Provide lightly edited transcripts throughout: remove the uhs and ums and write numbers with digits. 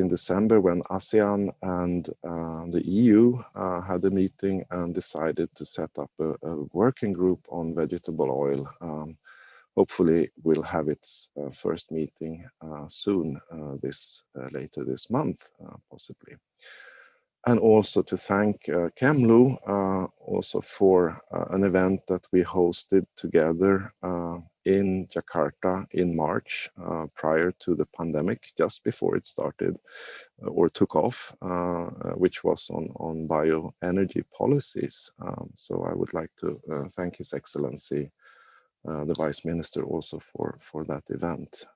in December when Asean and the EU had a meeting and decided to set up a working group on vegetable oil. Hopefully we'll have its first meeting soon, later this month, possibly. And also to thank Kemlu also for an event that we hosted together in Jakarta in March, prior to the pandemic, just before it started or took off, which was on bioenergy policies. So I would like to thank His Excellency, the Vice Minister, also for that event.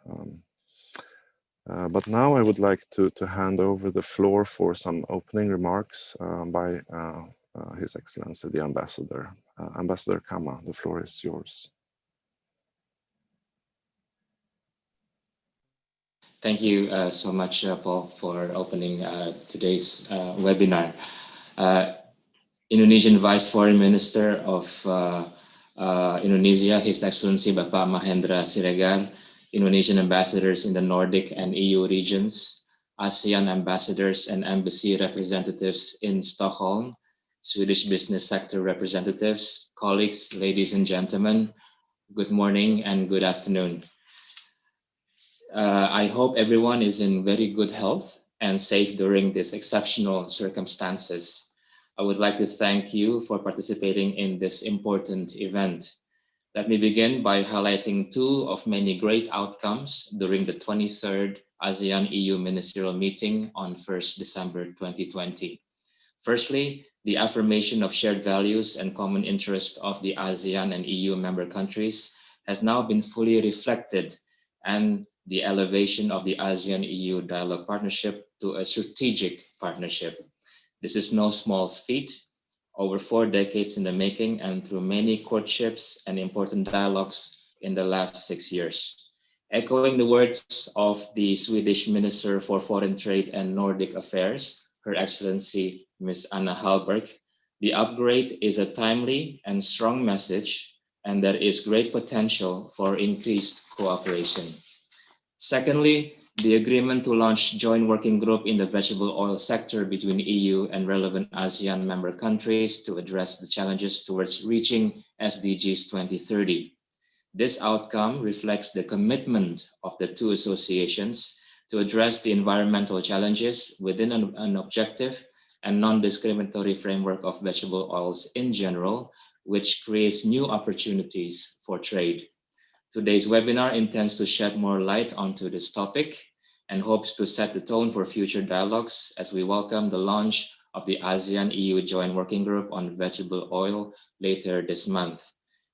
But now I would like to hand over the floor for some opening remarks by His Excellency, the Ambassador. Ambassador Kama, the floor is yours. Thank you so much, Paul, for opening today's webinar. Indonesian Vice Foreign Minister of Indonesia, His Excellency Bapak Mahendra Siregar, Indonesian ambassadors in the Nordic and EU regions, ASEAN ambassadors and embassy representatives in Stockholm, Swedish business sector representatives, colleagues, ladies and gentlemen, good morning and good afternoon. I hope everyone is in very good health and safe during these exceptional circumstances. I would like to thank you for participating in this important event. Let me begin by highlighting two of many great outcomes during the 23rd ASEAN-EU Ministerial Meeting on 1st December 2020. Firstly, the affirmation of shared values and common interest of the ASEAN and EU member countries has now been fully reflected, and the elevation of the ASEAN-EU dialogue partnership to a strategic partnership. This is no small feat. Over 4 decades in the making and through many courtships and important dialogues in the last 6 years. Echoing the words of the Swedish Minister for Foreign Trade and Nordic Affairs, Her Excellency Ms. Anna Hallberg, the upgrade is a timely and strong message, and there is great potential for increased cooperation. Secondly, the agreement to launch joint working group in the vegetable oil sector between EU and relevant ASEAN member countries to address the challenges towards reaching SDGs 2030. This outcome reflects the commitment of the two associations to address the environmental challenges within an objective and non-discriminatory framework of vegetable oils in general, which creates new opportunities for trade. Today's webinar intends to shed more light onto this topic and hopes to set the tone for future dialogues as we welcome the launch of the ASEAN-EU Joint Working Group on Vegetable Oil later this month.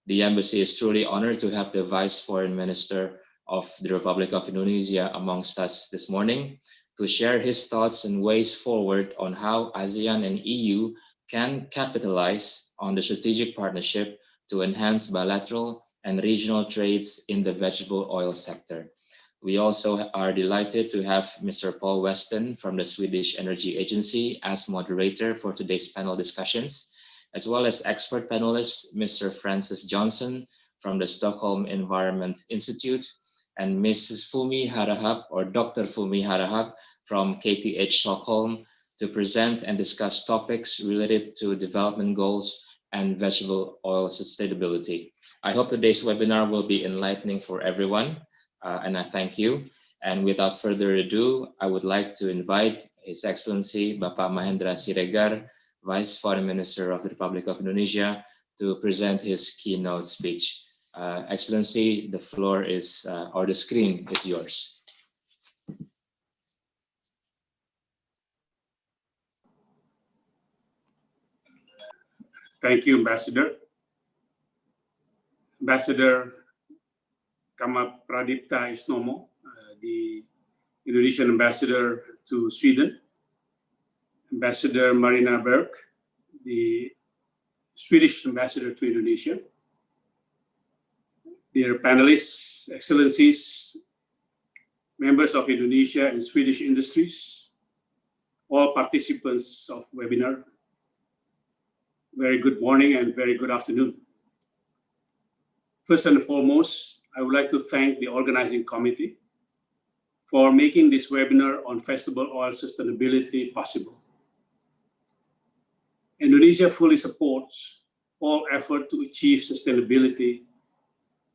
The Embassy is truly honored to have the Vice Foreign Minister of the Republic of Indonesia amongst us this morning to share his thoughts and ways forward on how ASEAN and EU can capitalize on the strategic partnership to enhance bilateral and regional trades in the vegetable oil sector. We also are delighted to have Mr. Paul Weston from the Swedish Energy Agency as moderator for today's panel discussions, as well as expert panelists, Mr. Francis Johnson from the Stockholm Environment Institute, and Mrs. Fumi Harahap, or Dr. Fumi Harahap from KTH Stockholm, to present and discuss topics related to development goals and vegetable oil sustainability. I hope today's webinar will be enlightening for everyone, and I thank you. And without further ado, I would like to invite His Excellency Bapak Mahendra Siregar, Vice Foreign Minister of the Republic of Indonesia, to present his keynote speech. Excellency, the floor is, or the screen is yours. Thank you, Ambassador. Ambassador Kama Pradipta Isnomo, the Indonesian ambassador to Sweden, Ambassador Marina Berg, the Swedish ambassador to Indonesia, dear panelists, excellencies, members of Indonesia and Swedish industries, all participants of webinar, very good morning and very good afternoon. First and foremost, I would like to thank the organizing committee for making this webinar on vegetable oil sustainability possible. Indonesia fully supports all effort to achieve sustainability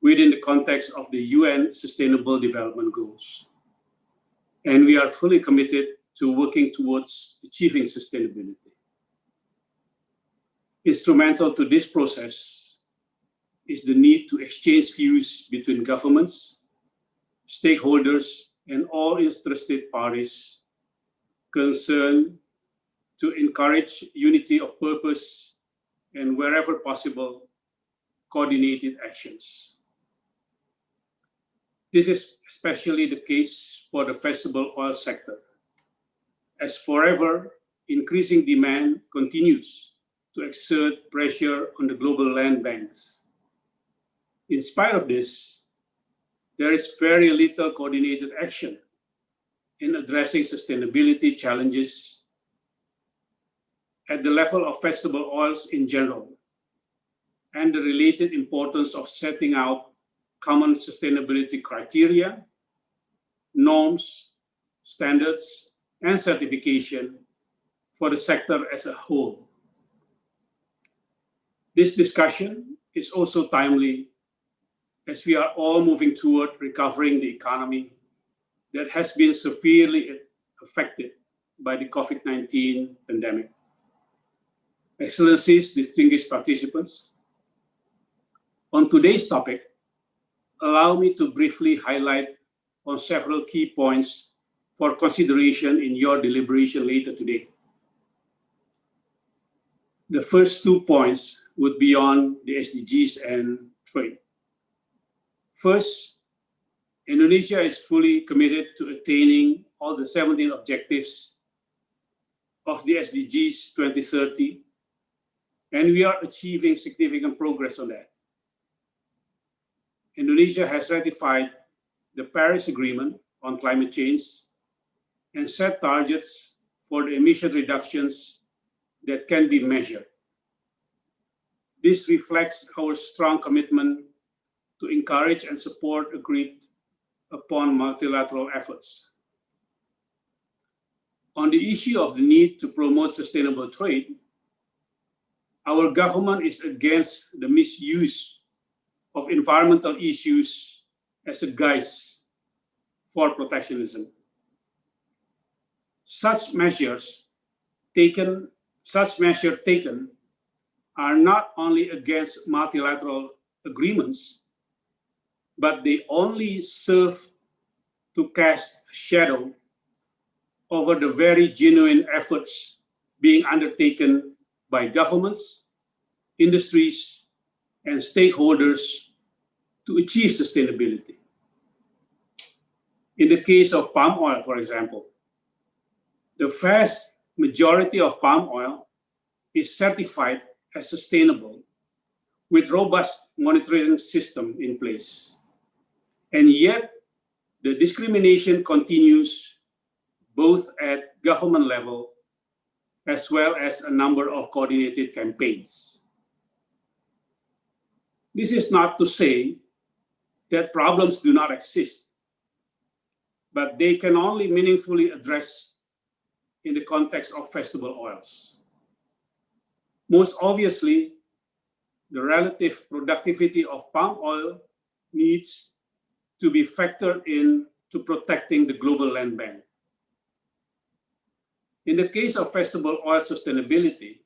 within the context of the UN Sustainable Development Goals. And we are fully committed to working towards achieving sustainability. Instrumental to this process is the need to exchange views between governments, stakeholders, and all interested parties concerned to encourage unity of purpose and, wherever possible, coordinated actions. This is especially the case for the vegetable oil sector, as forever increasing demand continues to exert pressure on the global land banks. In spite of this, there is very little coordinated action in addressing sustainability challenges at the level of vegetable oils in general, and the related importance of setting out common sustainability criteria, norms, standards, and certification for the sector as a whole. This discussion is also timely as we are all moving toward recovering the economy that has been severely affected by the COVID-19 pandemic. Excellencies, distinguished participants, on today's topic, allow me to briefly highlight on several key points for consideration in your deliberation later today. The first 2 points would be on the SDGs and trade. First, Indonesia is fully committed to attaining all the 17 objectives of the SDGs 2030, and we are achieving significant progress on that. Indonesia has ratified the Paris Agreement on climate change and set targets for the emission reductions that can be measured. This reflects our strong commitment to encourage and support agreed upon multilateral efforts. On the issue of the need to promote sustainable trade, our government is against the misuse of environmental issues as a guise for protectionism. Such measures taken are not only against multilateral agreements, but they only serve to cast a shadow over the very genuine efforts being undertaken by governments, industries, and stakeholders to achieve sustainability. In the case of palm oil, for example, the vast majority of palm oil is certified as sustainable with robust monitoring system in place. And yet, the discrimination continues both at government level as well as a number of coordinated campaigns. This is not to say that problems do not exist, but they can only meaningfully address in the context of vegetable oils. Most obviously, the relative productivity of palm oil needs to be factored in to protecting the global land bank. In the case of vegetable oil sustainability,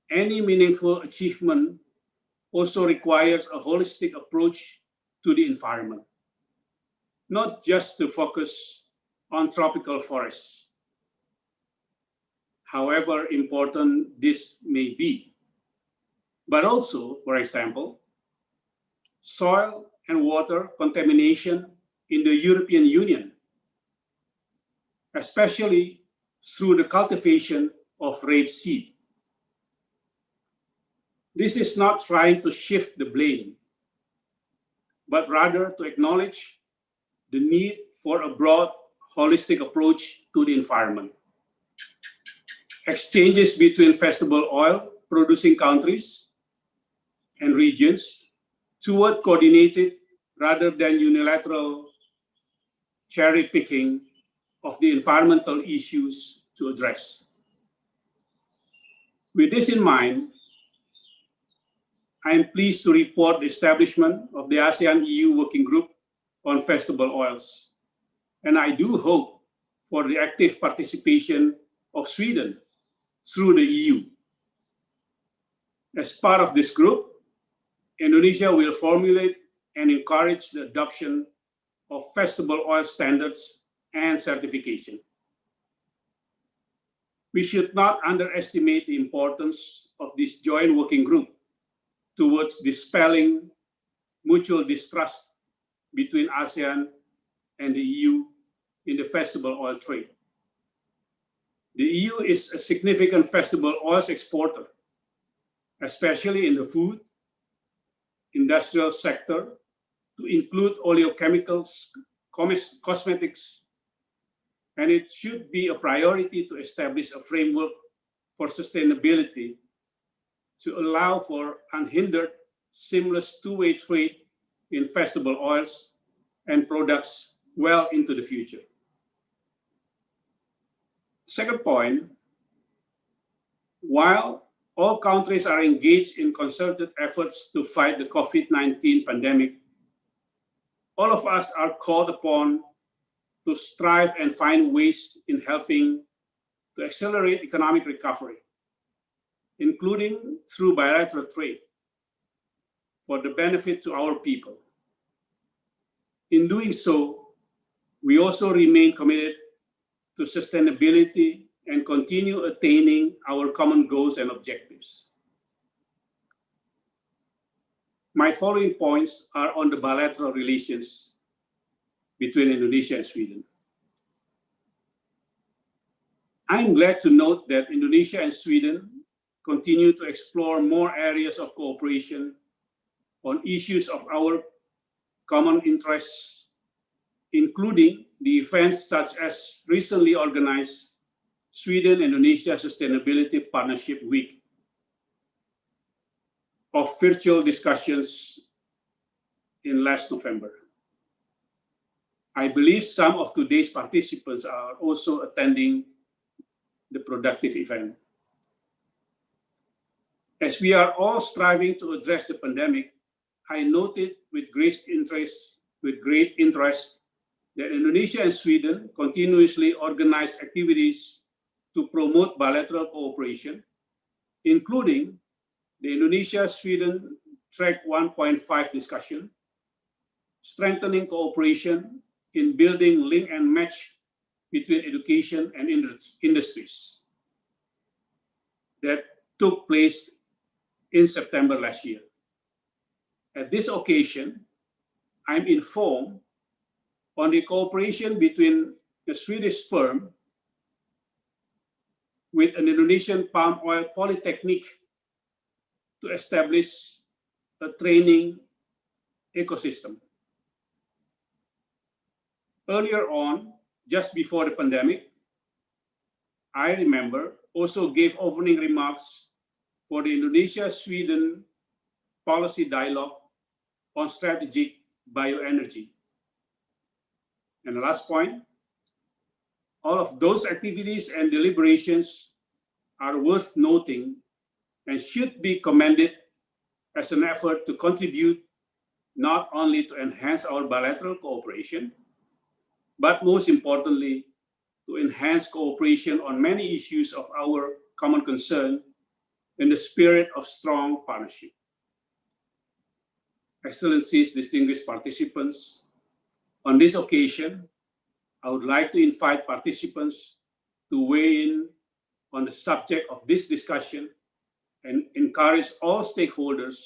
any meaningful achievement also requires a holistic approach to the environment, not just to focus on tropical forests. However important this may be, but also, for example, soil and water contamination in the European Union, especially through the cultivation of rapeseed. This is not trying to shift the blame, but rather to acknowledge the need for a broad, holistic approach to the environment. Exchanges between vegetable oil producing countries and regions toward coordinated rather than unilateral cherry picking of the environmental issues to address. With this in mind, I am pleased to report the establishment of the ASEAN-EU Working Group on vegetable oils, and I do hope for the active participation of Sweden through the EU. As part of this group, Indonesia will formulate and encourage the adoption of vegetable oil standards and certification. We should not underestimate the importance of this joint working group towards dispelling mutual distrust between ASEAN and the EU in the vegetable oil trade. The EU is a significant vegetable oils exporter, especially in the food, industrial sector, to include oleochemicals, cosmetics, and it should be a priority to establish a framework for sustainability to allow for unhindered, seamless two-way trade in vegetable oils and products well into the future. Second point, while all countries are engaged in concerted efforts to fight the COVID-19 pandemic, all of us are called upon to strive and find ways in helping to accelerate economic recovery, including through bilateral trade, for the benefit to our people. In doing so, we also remain committed to sustainability and continue attaining our common goals and objectives. My following points are on the bilateral relations between Indonesia and Sweden. I'm glad to note that Indonesia and Sweden continue to explore more areas of cooperation on issues of our common interests, including the events such as recently organized Sweden-Indonesia Sustainability Partnership Week of virtual discussions in last November. I believe some of today's participants are also attending the productive event. As we are all striving to address the pandemic, I noted with great interest that Indonesia and Sweden continuously organize activities to promote bilateral cooperation, including the Indonesia-Sweden Track 1.5 discussion, strengthening cooperation in building link and match between education and industries that took place in September last year. At this occasion, I'm informed on the cooperation between a Swedish firm with an Indonesian palm oil polytechnic to establish a training ecosystem. Earlier on, just before the pandemic, I remember also gave opening remarks for the Indonesia-Sweden policy dialogue on strategic bioenergy. And the last point, all of those activities and deliberations are worth noting and should be commended as an effort to contribute not only to enhance our bilateral cooperation, but most importantly, to enhance cooperation on many issues of our common concern in the spirit of strong partnership. Excellencies, distinguished participants, on this occasion, I would like to invite participants to weigh in on the subject of this discussion and encourage all stakeholders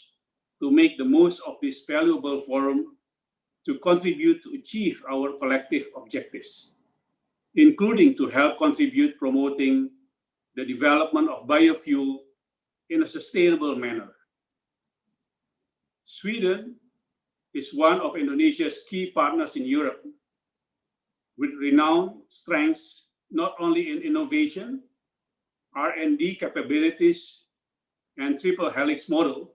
to make the most of this valuable forum to contribute to achieve our collective objectives, including to help contribute promoting the development of biofuel in a sustainable manner. Sweden is one of Indonesia's key partners in Europe, with renowned strengths not only in innovation, R&D capabilities, and triple helix model,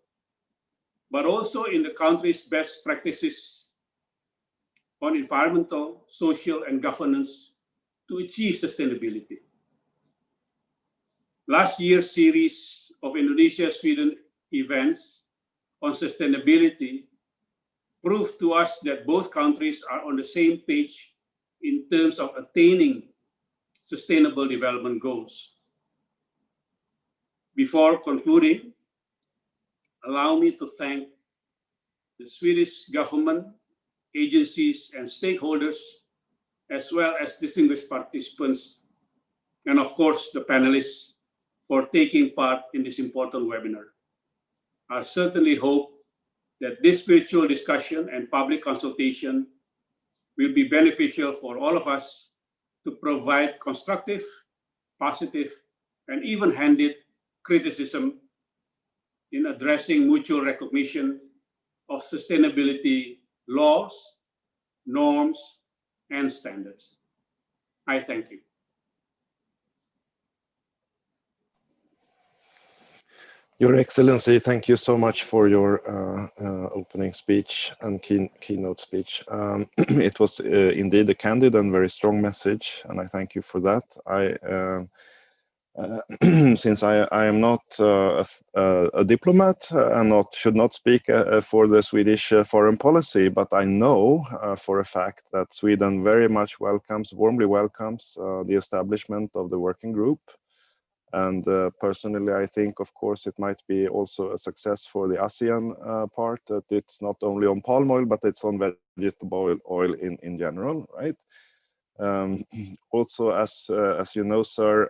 but also in the country's best practices on environmental, social, and governance to achieve sustainability. Last year's series of Indonesia-Sweden events on sustainability proved to us that both countries are on the same page in terms of attaining sustainable development goals. Before concluding, allow me to thank the Swedish government, agencies, and stakeholders, as well as distinguished participants, and of course, the panelists for taking part in this important webinar. I certainly hope that this virtual discussion and public consultation will be beneficial for all of us to provide constructive, positive, and even-handed criticism in addressing mutual recognition of sustainability laws, norms, and standards. I thank you. Your Excellency, thank you so much for your opening speech and keynote speech. It was indeed a candid and very strong message, and I thank you for that. Since I am not a diplomat and should not speak for the Swedish foreign policy, but I know for a fact that Sweden very much warmly welcomes the establishment of the working group. And personally, I think, of course, it might be also a success for the Asean part, that it's not only on palm oil, but it's on vegetable oil in general, right? Also, as you know, sir,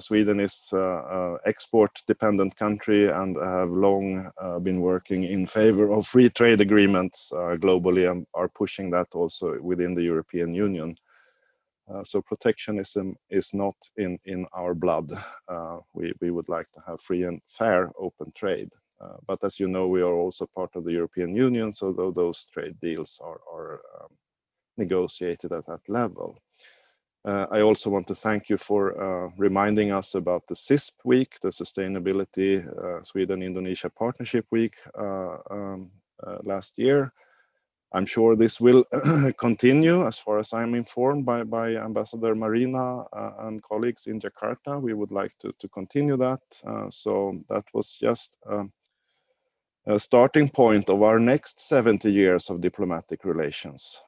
Sweden is an export-dependent country and have long been working in favor of free trade agreements globally and are pushing that also within the European Union. So protectionism is not in our blood. We would like to have free and fair open trade. But as you know, we are also part of the European Union, so those trade deals are negotiated at that level. I also want to thank you for reminding us about the CISP week, the Sustainability Sweden-Indonesia Partnership Week last year. I'm sure this will continue, as far as I'm informed, by Ambassador Marina and colleagues in Jakarta. We would like to continue that. So that was just a starting point of our next 70 years of diplomatic relations.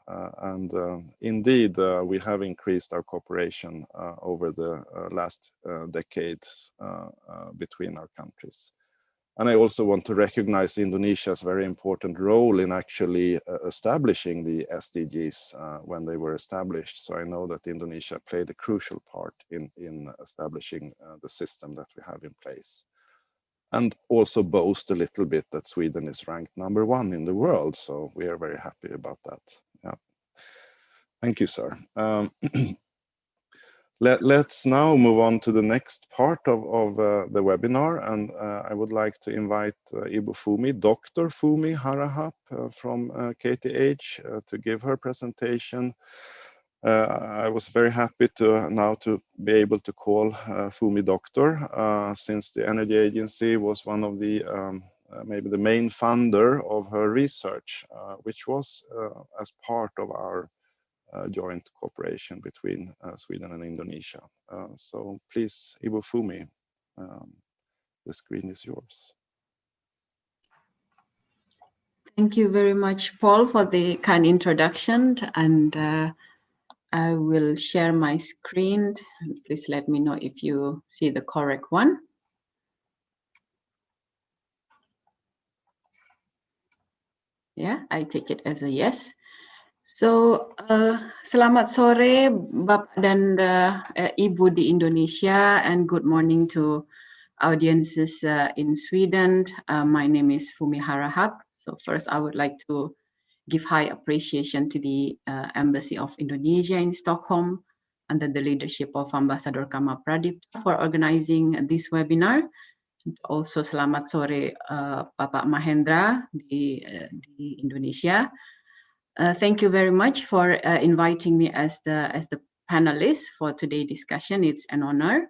Indeed, we have increased our cooperation over the last decades between our countries. And I also want to recognize Indonesia's very important role in actually establishing the SDGs when they were established. So I know that Indonesia played a crucial part in establishing the system that we have in place. And also boast a little bit that Sweden is ranked #1 in the world. So we are very happy about that. Yeah. Thank you, sir. Let's now move on to the next part of the webinar, and I would like to invite Ibu Fumi, Dr. Fumi Harahap from KTH to give her presentation. I was very happy now to be able to call Fumi Doctor, since the Energy Agency was one of the maybe the main funder of her research, which was as part of our joint cooperation between Sweden and Indonesia. So please, Ibu Fumi, the screen is yours. Thank you very much, Paul, for the kind introduction. And I will share my screen. Please let me know if you see the correct one. Yeah, I take it as a yes. So, selamat sore Bapak dan Ibu di Indonesia, and good morning to audiences in Sweden. My name is Fumi Harahap. So first, I would like to give high appreciation to the Embassy of Indonesia in Stockholm under the leadership of Ambassador Kama Pradip for organizing this webinar. Also, selamat sore Bapak Mahendra di Indonesia. Thank you very much for inviting me as the panelist for today's discussion. It's an honor.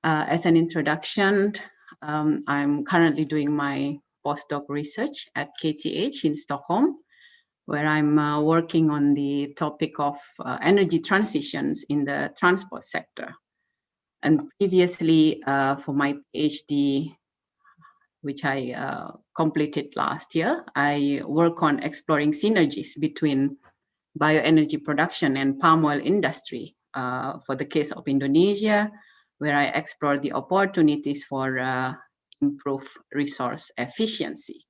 As an introduction, I'm currently doing my postdoc research at KTH in Stockholm, where I'm working on the topic of energy transitions in the transport sector. And previously, for my PhD, which I completed last year, I work on exploring synergies between bioenergy production and palm oil industry. For the case of Indonesia, where I explore the opportunities for improved resource efficiency.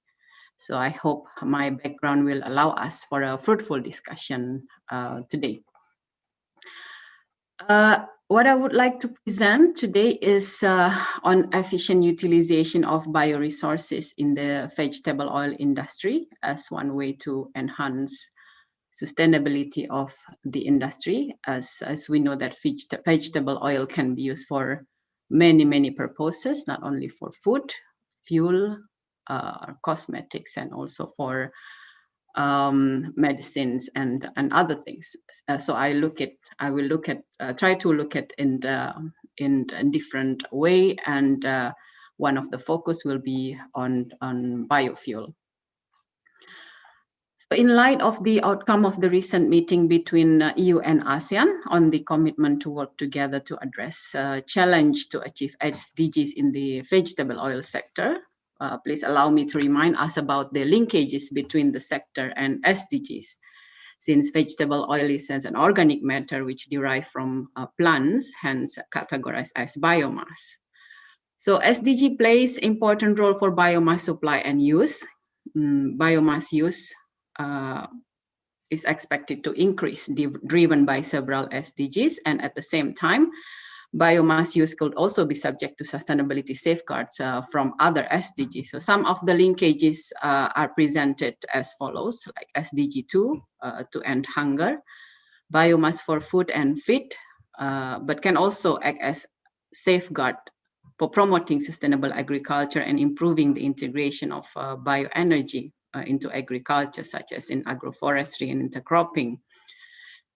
So I hope my background will allow us for a fruitful discussion today. What I would like to present today is on efficient utilization of bioresources in the vegetable oil industry as one way to enhance sustainability of the industry, as we know that vegetable oil can be used for many purposes, not only for food, fuel, cosmetics, and also for medicines and other things. So I will try to look at in a different way, and one of the focus will be on biofuel. In light of the outcome of the recent meeting between EU and ASEAN on the commitment to work together to address challenge to achieve SDGs in the vegetable oil sector, please allow me to remind us about the linkages between the sector and SDGs, since vegetable oil is an organic matter which derive from plants, hence categorized as biomass. So SDG plays important role for biomass supply and use. Biomass use is expected to increase, driven by several SDGs, and at the same time, biomass use could also be subject to sustainability safeguards from other SDGs. So some of the linkages are presented as follows, like SDG 2, to end hunger, biomass for food and feed, but can also act as safeguard for promoting sustainable agriculture and improving the integration of bioenergy into agriculture, such as in agroforestry and intercropping.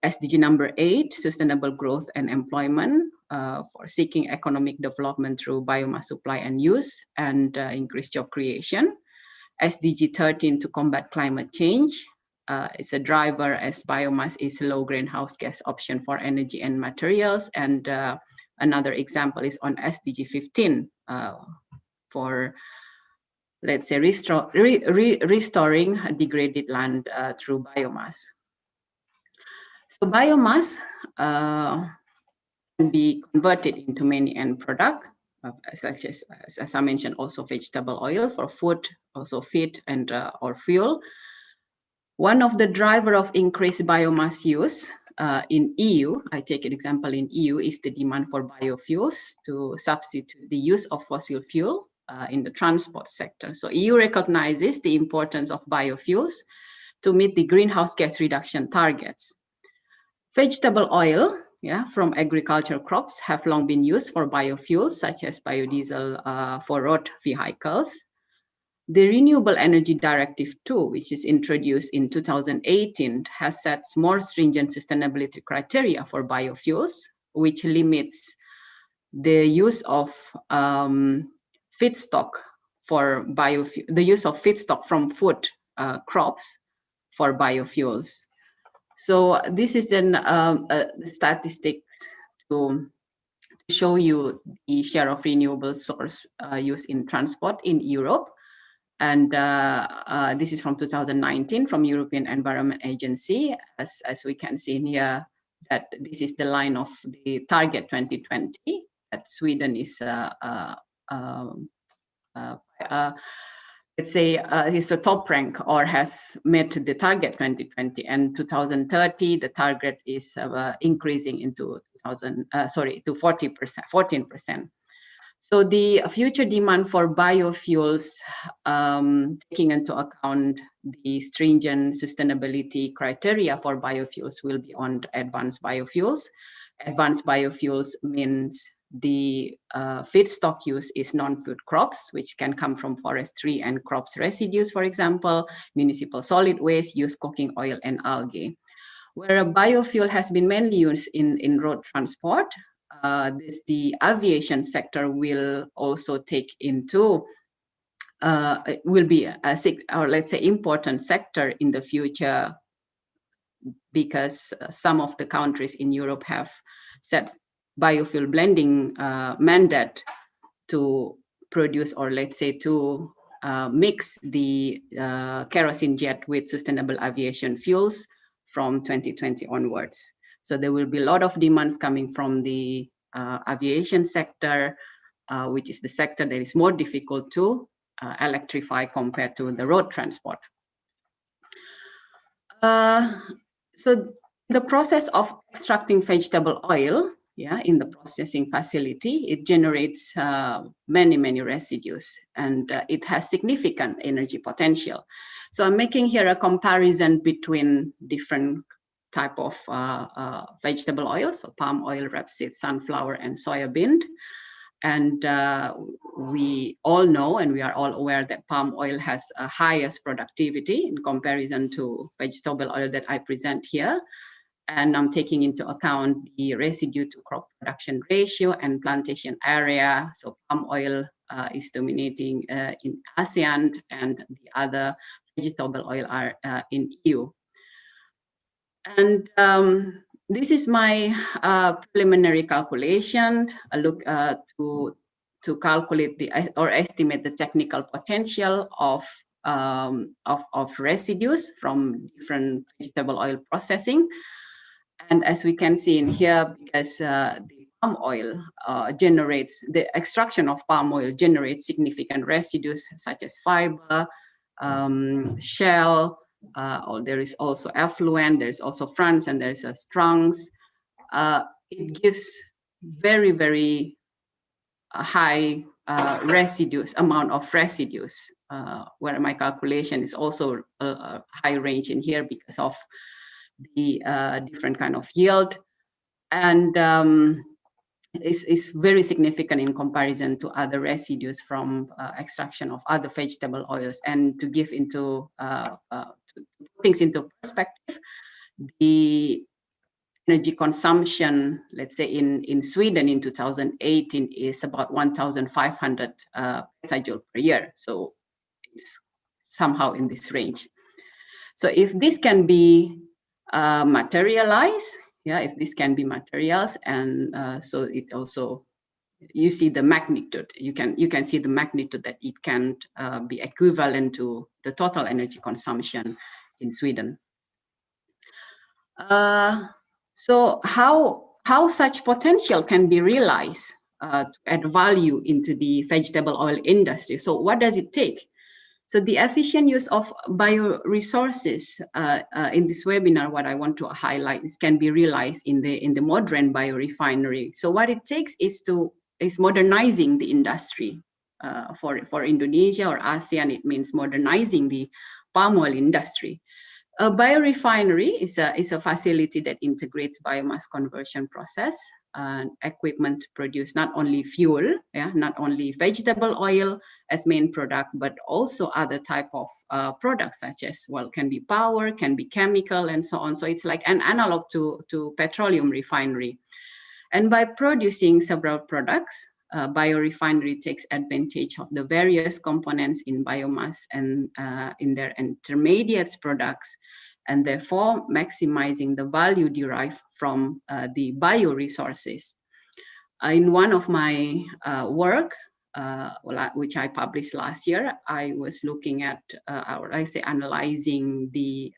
SDG number 8, sustainable growth and employment, for seeking economic development through biomass supply and use and increased job creation. SDG 13, to combat climate change. It's a driver as biomass is a low greenhouse gas option for energy and materials. And another example is on SDG 15 for, let's say, restoring degraded land through biomass. So biomass can be converted into many end products, such as I mentioned, also vegetable oil for food, also feed and or fuel. One of the driver of increased biomass use in EU, I take an example in EU, is the demand for biofuels to substitute the use of fossil fuel in the transport sector. So EU recognizes the importance of biofuels to meet the greenhouse gas reduction targets. Vegetable oil from agricultural crops have long been used for biofuels, such as biodiesel for road vehicles. The Renewable Energy Directive 2, which is introduced in 2018, has set more stringent sustainability criteria for biofuels, which limits the use of feedstock for biofuel, the use of feedstock from food crops for biofuels. So this is a statistic to show you the share of renewable source used in transport in Europe. And this is from 2019 from European Environment Agency. As we can see in here, that this is the line of the target 2020, that Sweden is let's say is the top rank or has met the target 2020, and 2030 the target is increasing into to 14%. So the future demand for biofuels, taking into account the stringent sustainability criteria for biofuels, will be on advanced biofuels. Advanced biofuels means the feedstock use is non-food crops, which can come from forestry and crops residues, for example, municipal solid waste, used cooking oil, and algae. Where a biofuel has been mainly used in road transport, the aviation sector will also take into will be or let's say important sector in the future, because some of the countries in Europe have set biofuel blending mandate to produce, or let's say to mix the kerosene jet with sustainable aviation fuels from 2020 onwards. So there will be a lot of demands coming from the aviation sector, which is the sector that is more difficult to electrify compared to the road transport. So the process of extracting vegetable oil, in the processing facility, it generates many residues, and it has significant energy potential. So I'm making here a comparison between different type of vegetable oils, so palm oil, rapeseed, sunflower, and soybean. And we all know, and we are all aware, that palm oil has a highest productivity in comparison to vegetable oil that I present here. And I'm taking into account the residue to crop production ratio and plantation area. So palm oil is dominating in Asean, and the other vegetable oil are in EU. And this is my preliminary calculation. I look to calculate or estimate the technical potential of residues from different vegetable oil processing. And as we can see in here, because the palm oil the extraction of palm oil generates significant residues such as fiber, shell, there is also effluent, there is also fronds, and there is a trunks. It gives very high amount of residues, where my calculation is also a high range in here because of the different kind of yield, and is very significant in comparison to other residues from extraction of other vegetable oils. And to give into things into perspective, the energy consumption, let's say in Sweden in 2018, is about 1,500 petajoule per year. So it's somehow in this range. So if this can be materialized, if this can be materialized, and so it also, you see the magnitude, you can see the magnitude that it can be equivalent to the total energy consumption in Sweden. So how such potential can be realized to add value into the vegetable oil industry? So what does it take? So the efficient use of bioresources in this webinar, what I want to highlight is can be realized in the modern biorefinery. So what it takes is modernizing the industry. For Indonesia or ASEAN, it means modernizing the palm oil industry. A biorefinery is a facility that integrates biomass conversion process and equipment to produce not only fuel, not only vegetable oil as main product, but also other type of products such as, can be power, can be chemical, and so on. So it's like an analog to petroleum refinery. And by producing several products, biorefinery takes advantage of the various components in biomass and in their intermediate products, and therefore maximizing the value derived from the bioresources. In one of my work, which I published last year, I was looking at, or I say analyzing the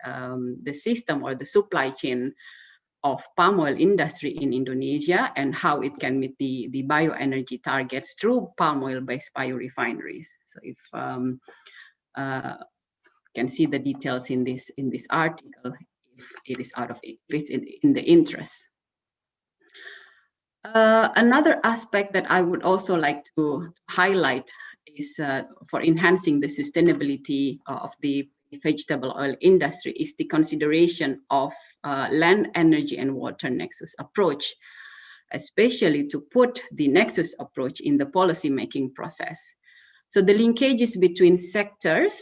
system or the supply chain of palm oil industry in Indonesia and how it can meet the bioenergy targets through palm oil-based biorefineries. So if can see the details in this article, if it is if it's in the interest. Another aspect that I would also like to highlight is for enhancing the sustainability of the vegetable oil industry is the consideration of land, energy, and water nexus approach, especially to put the nexus approach in the policy-making process. So the linkages between sectors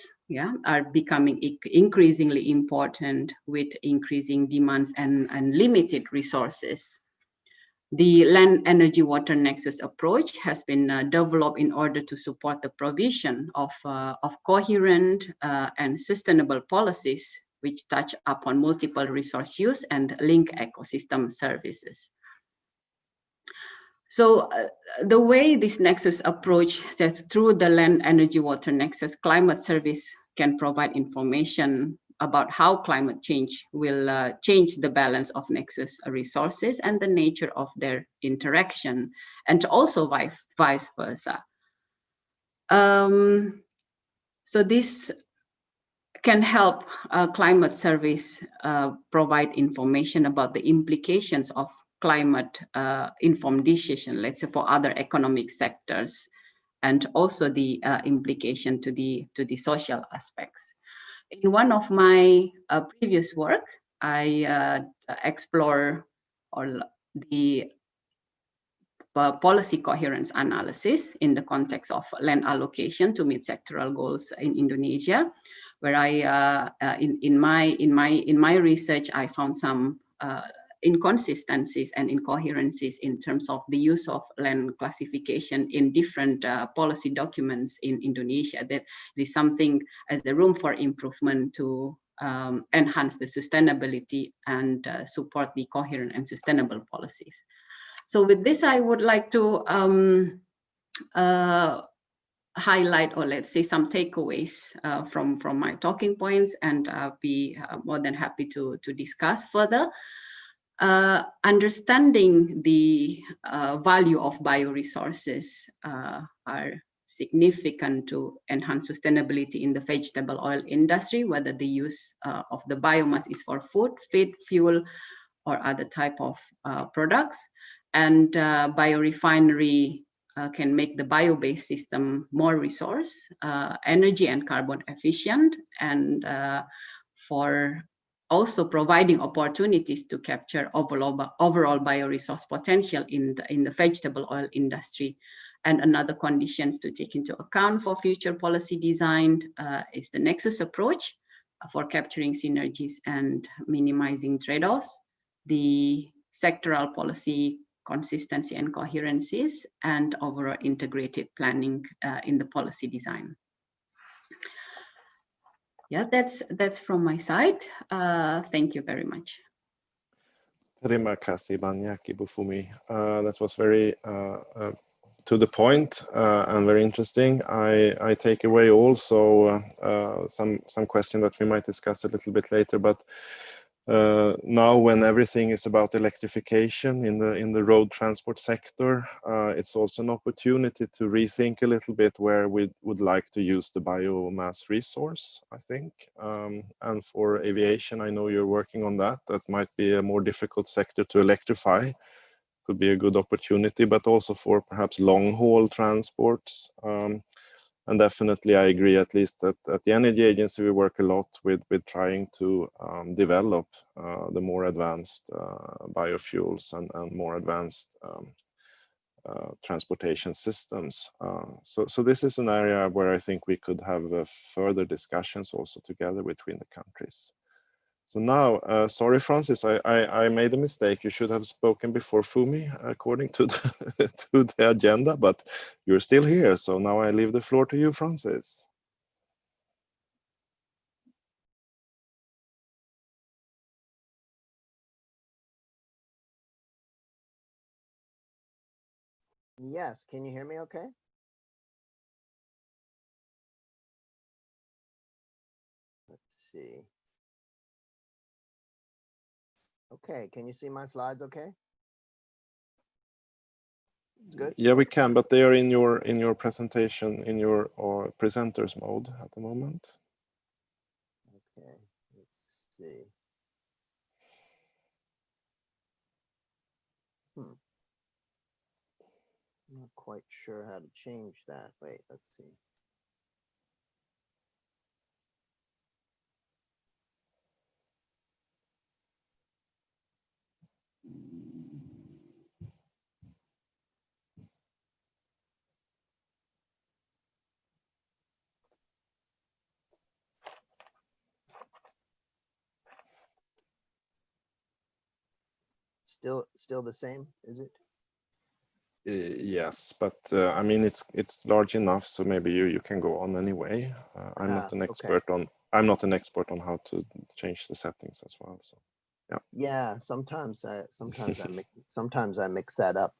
are becoming increasingly important with increasing demands and limited resources. The land energy water nexus approach has been developed in order to support the provision of coherent and sustainable policies which touch upon multiple resource use and link ecosystem services. So the way this nexus approach says through the land energy water nexus, climate service can provide information about how climate change will change the balance of nexus resources and the nature of their interaction, and also vice versa. So this can help climate service provide information about the implications of climate informed decision, let's say for other economic sectors, and also the implication to the social aspects. In one of my previous work, I explore the policy coherence analysis in the context of land allocation to meet sectoral goals in Indonesia, where I in my research I found some inconsistencies and incoherencies in terms of the use of land classification in different policy documents in Indonesia. That is something as the room for improvement to enhance the sustainability and support the coherent and sustainable policies. So with this, I would like to highlight, or let's say some takeaways from my talking points, and be more than happy to discuss further. Understanding the value of bioresources are significant to enhance sustainability in the vegetable oil industry, whether the use of the biomass is for food, feed, fuel, or other type of products. And biorefinery can make the bio-based system more resource, energy and carbon efficient, and for also providing opportunities to capture overall bioresource potential in the vegetable oil industry. And another conditions to take into account for future policy design is the nexus approach for capturing synergies and minimizing trade-offs, the sectoral policy consistency and coherencies, and overall integrated planning in the policy design. Yeah, that's from my side. Thank you very much. Terima kasih banyak, Ibu Fumi. That was very to the point and very interesting. I take away also some question that we might discuss a little bit later, but now when everything is about electrification in the road transport sector, it's also an opportunity to rethink a little bit where we would like to use the biomass resource, I think. And for aviation, I know you're working on that. That might be a more difficult sector to electrify. Could be a good opportunity, but also for perhaps long haul transports. And definitely, I agree. At least at the Energy Agency, we work a lot with trying to develop the more advanced biofuels and more advanced transportation systems. So this is an area where I think we could have further discussions also together between the countries. So now, sorry, Francis, I made a mistake. You should have spoken before Fumi, according to to the agenda, but you're still here. So now I leave the floor to you, Francis. Yes, can you hear me okay? Let's see. Okay, can you see my slides okay? Good. Yeah, we can, but they are in your presentation, in your presenters mode at the moment. Okay, let's see. I'm not quite sure how to change that. Wait, let's see. Still the same, is it? Yes, but I mean it's large enough, so maybe you can go on anyway. I'm not an Okay. expert on I'm not an expert on how to change the settings as well. So yeah. Yeah, sometimes I mix that up.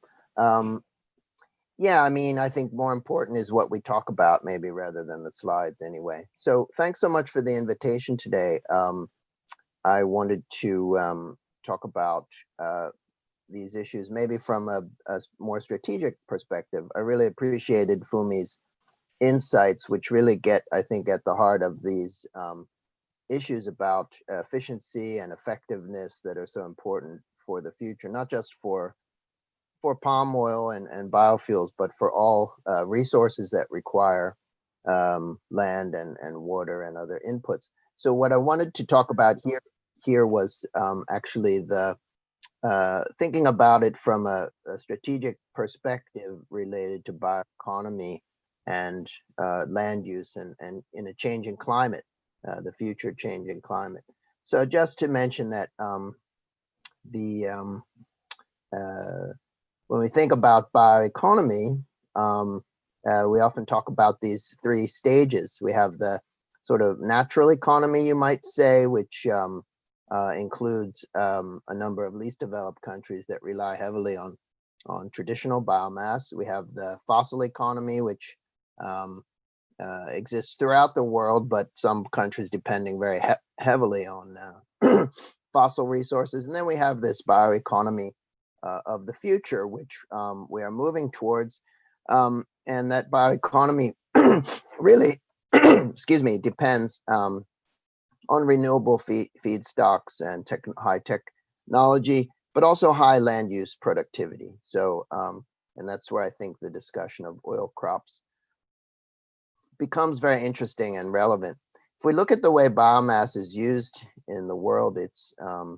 Yeah, I mean, I think more important is what we talk about maybe rather than the slides anyway. So thanks so much for the invitation today. I wanted to talk about these issues maybe from a more strategic perspective. I really appreciated Fumi's insights, which really get, I think, at the heart of these issues about efficiency and effectiveness that are so important for the future, not just for palm oil and biofuels, but for all resources that require land and water and other inputs. So what I wanted to talk about here was actually the thinking about it from a strategic perspective related to bioeconomy and land use and in a changing climate, the future changing climate. So just to mention that when we think about bioeconomy, we often talk about these three stages. We have the sort of natural economy, you might say, which includes a number of least developed countries that rely heavily on traditional biomass. We have the fossil economy, which exists throughout the world, but some countries depending very heavily on fossil resources. And then we have this bioeconomy of the future, which we are moving towards. And that bioeconomy really, excuse me, depends on renewable feedstocks and high technology, but also high land use productivity. So, and that's where I think the discussion of oil crops becomes very interesting and relevant. If we look at the way biomass is used in the world, it's a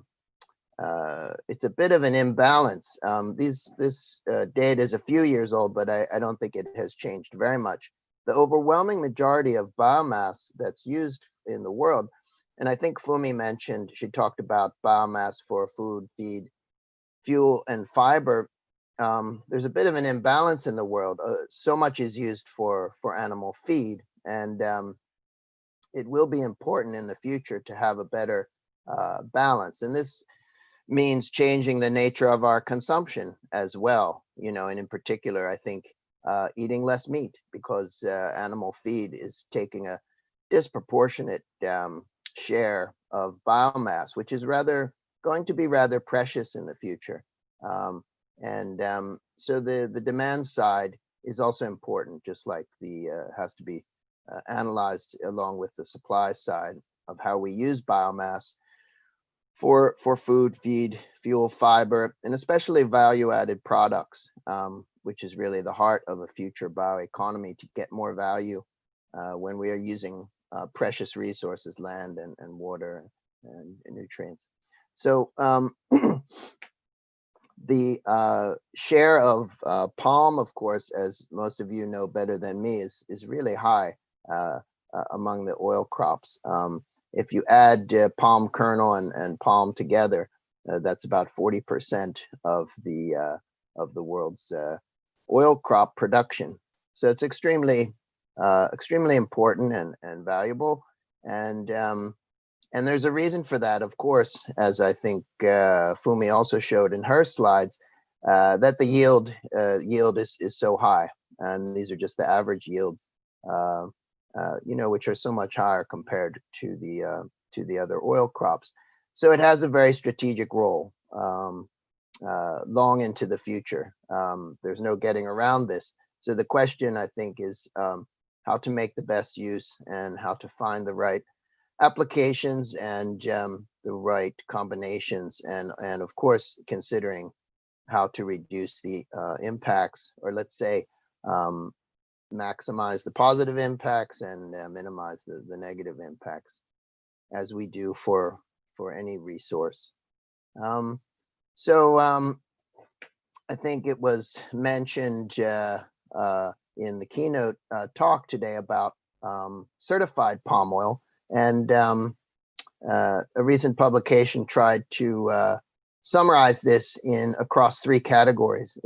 bit of an imbalance. This data is a few years old, but I don't think it has changed very much. The overwhelming majority of biomass that's used in the world, and I think Fumi mentioned, she talked about biomass for food, feed, fuel, and fiber. There's a bit of an imbalance in the world. So much is used for animal feed, and it will be important in the future to have a better balance. And this means changing the nature of our consumption as well, you know, and in particular, I think eating less meat, because animal feed is taking a disproportionate share of biomass, which is going to be rather precious in the future. So the demand side is also important, just like the has to be analyzed along with the supply side of how we use biomass for food, feed, fuel, fiber, and especially value-added products, which is really the heart of a future bioeconomy, to get more value when we are using precious resources, land and water and nutrients. So the share of palm, of course, as most of you know better than me, is really high among the oil crops. If you add palm kernel and palm together, that's about 40% of the world's oil crop production. So it's extremely important and valuable. And there's a reason for that, of course, as I think Fumi also showed in her slides, that the yield is so high, and these are just the average yields, you know, which are so much higher compared to the other oil crops. So it has a very strategic role long into the future. There's no getting around this. So the question, I think, is how to make the best use and how to find the right applications and the right combinations, and of course considering how to reduce the impacts, or let's say maximize the positive impacts and minimize the negative impacts, as we do for any resource. I think it was mentioned in the keynote talk today about certified palm oil. And a recent publication tried to summarize this in across 3 categories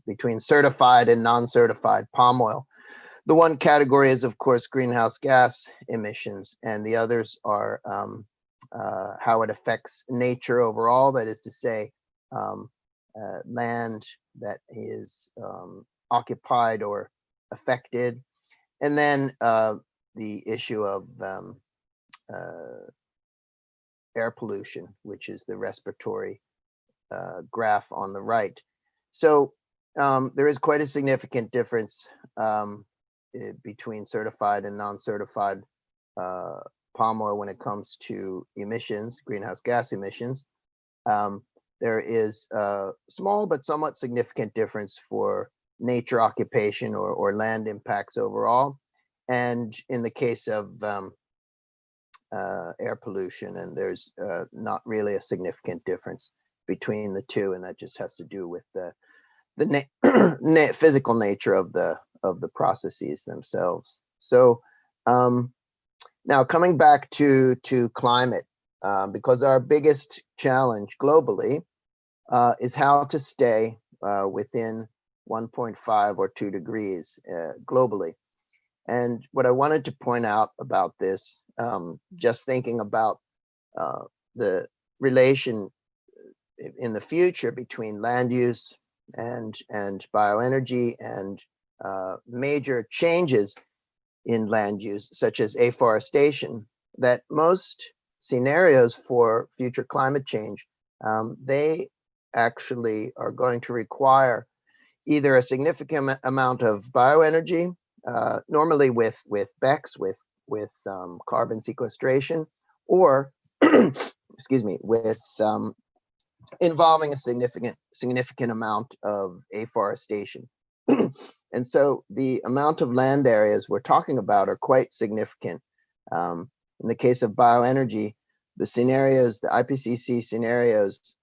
between certified and non-certified palm oil. The one category is, of course, greenhouse gas emissions, and the others are how it affects nature overall, that is to say, land that is occupied or affected, and then the issue of air pollution, which is the respiratory graph on the right. So there is quite a significant difference between certified and non-certified palm oil when it comes to emissions, greenhouse gas emissions. There is a small but somewhat significant difference for nature occupation or land impacts overall. And in the case of air pollution, and there's not really a significant difference between the two, and that just has to do with the physical nature of the processes themselves. So now coming back to climate, because our biggest challenge globally is how to stay within 1.5 or 2 degrees globally. And what I wanted to point out about this, just thinking about the relation in the future between land use and bioenergy and major changes in land use, such as afforestation, that most scenarios for future climate change, they actually are going to require either a significant amount of bioenergy, normally with BECCS, with carbon sequestration, or excuse me, with involving a significant amount of afforestation. And so the amount of land areas we're talking about are quite significant. In the case of bioenergy, the scenarios, the IPCC scenarios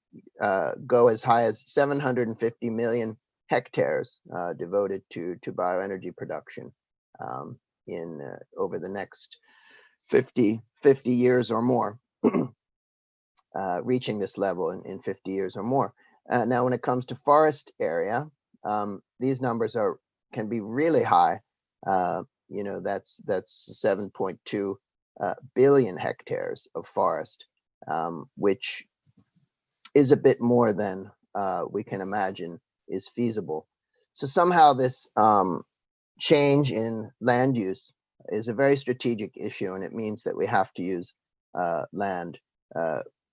go as high as 750 million hectares devoted to bioenergy production over the next 50 years or more, reaching this level in 50 years or more. Now, when it comes to forest area, these numbers can be really high. You know, that's 7.2 billion hectares of forest, which is a bit more than we can imagine is feasible. So somehow this change in land use is a very strategic issue, and it means that we have to use land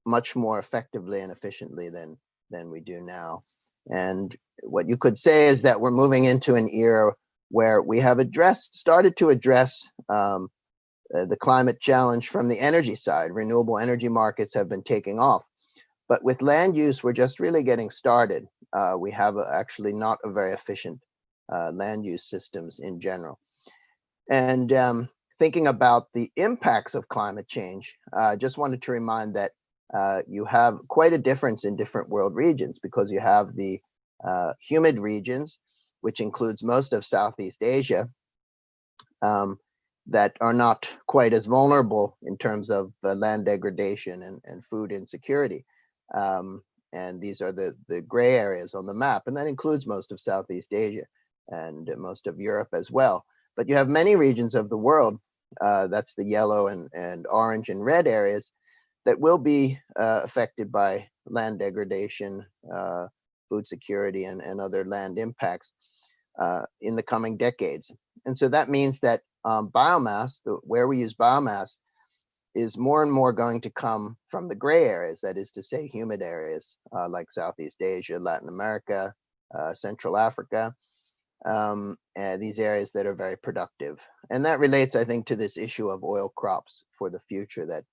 much more effectively and efficiently than we do now. And what you could say is that we're moving into an era where we have started to address the climate challenge from the energy side. Renewable energy markets have been taking off. But with land use, we're just really getting started. We have actually not a very efficient land use systems in general. And thinking about the impacts of climate change, I just wanted to remind that you have quite a difference in different world regions, because you have the humid regions, which includes most of Southeast Asia, that are not quite as vulnerable in terms of land degradation and food insecurity. And these are the gray areas on the map, and that includes most of Southeast Asia and most of Europe as well. But you have many regions of the world, that's the yellow and orange and red areas, that will be affected by land degradation, food security, and other land impacts in the coming decades. And so that means that biomass, where we use biomass, is more and more going to come from the gray areas, that is to say humid areas like Southeast Asia, Latin America, Central Africa, and these areas that are very productive. And that relates, I think, to this issue of oil crops for the future, that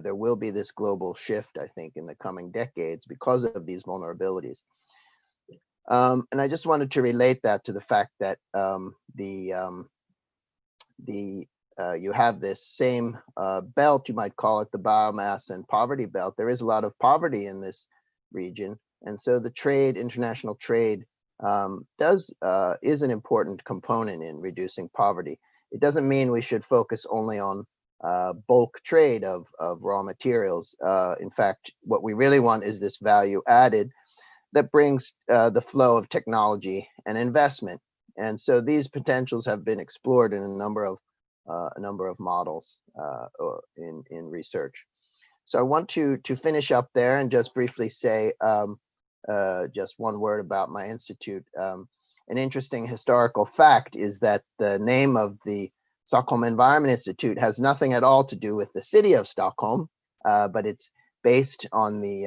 there will be this global shift, I think, in the coming decades because of these vulnerabilities. And I just wanted to relate that to the fact that you have this same belt, you might call it the biomass and poverty belt. There is a lot of poverty in this region. And so the trade, international trade, is an important component in reducing poverty. It doesn't mean we should focus only on bulk trade of raw materials. In fact, what we really want is this value added that brings the flow of technology and investment. And so these potentials have been explored in a number of models in research. So I want to finish up there and just briefly say just one word about my institute. An interesting historical fact is that the name of the Stockholm Environment Institute has nothing at all to do with the city of Stockholm, but it's based on the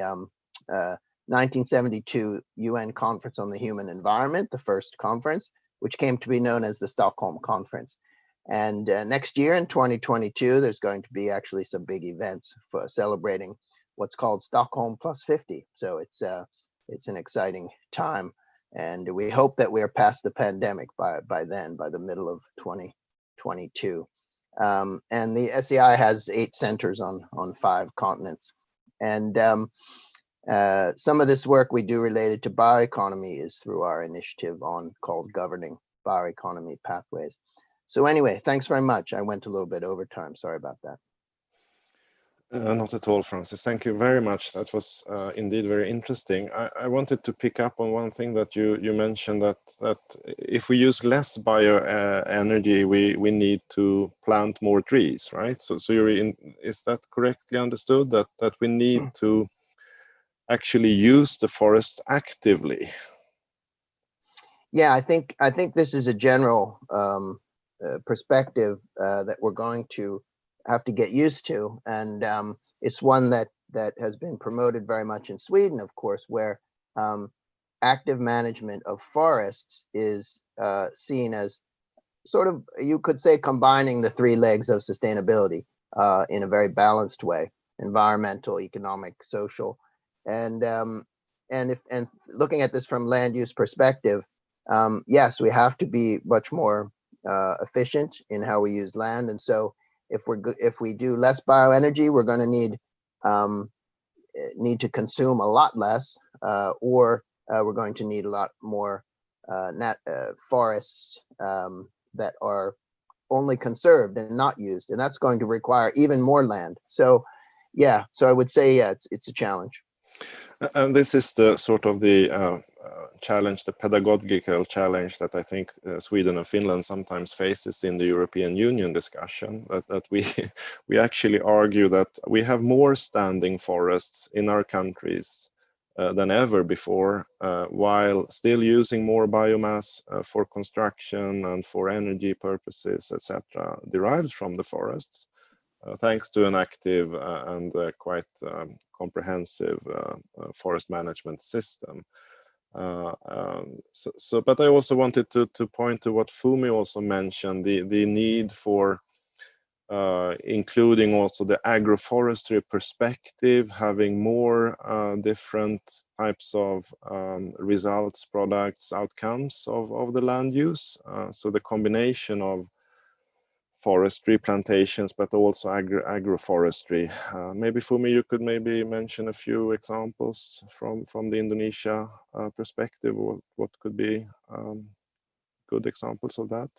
1972 UN Conference on the Human Environment, the first conference, which came to be known as the Stockholm Conference. And next year in 2022, there's going to be actually some big events for celebrating what's called Stockholm Plus 50. So it's an exciting time. And we hope that we're past the pandemic by then, by the middle of 2022. And the SEI has 8 centers on 5 continents. And some of this work we do related to bioeconomy is through our initiative called Governing Bioeconomy Pathways. So anyway, thanks very much. I went a little bit over time. Sorry about that. Not at all, Francis. Thank you very much. That was indeed very interesting. I wanted to pick up on one thing that you mentioned, that if we use less bioenergy, we need to plant more trees, right? So is that correctly understood, that we need to actually use the forest actively? Yeah, I think this is a general perspective that we're going to have to get used to, and it's one that has been promoted very much in Sweden, of course, where active management of forests is seen as sort of, you could say, combining the 3 legs of sustainability in a very balanced way: environmental, economic, social. And looking at this from land use perspective, yes, we have to be much more efficient in how we use land. And so if we do less bioenergy, we're going to need to consume a lot less, or we're going to need a lot more forests that are only conserved and not used, and that's going to require even more land. So yeah, so I would say, yeah, it's a challenge. And this is the sort of the challenge, the pedagogical challenge that I think Sweden and Finland sometimes faces in the European Union discussion, that we actually argue that we have more standing forests in our countries than ever before, while still using more biomass for construction and for energy purposes, etc., derived from the forests, thanks to an active and quite comprehensive forest management system. But I also wanted to point to what Fumi also mentioned, the need for including also the agroforestry perspective, having more different types of results, products, outcomes of the land use. So the combination of forestry, plantations, but also agroforestry. Maybe Fumi, you could maybe mention a few examples from the Indonesia perspective, or what could be good examples of that?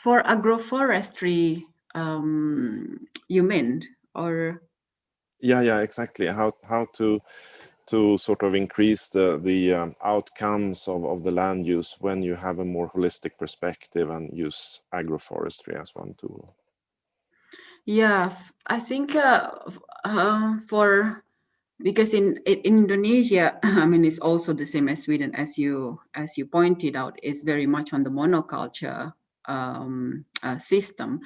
For agroforestry, you meant, or? Yeah, exactly. How to sort of increase the outcomes of the land use when you have a more holistic perspective and use agroforestry as one tool. Yeah, I think because in Indonesia, I mean, it's also the same as Sweden, as you pointed out, is very much on the monoculture system,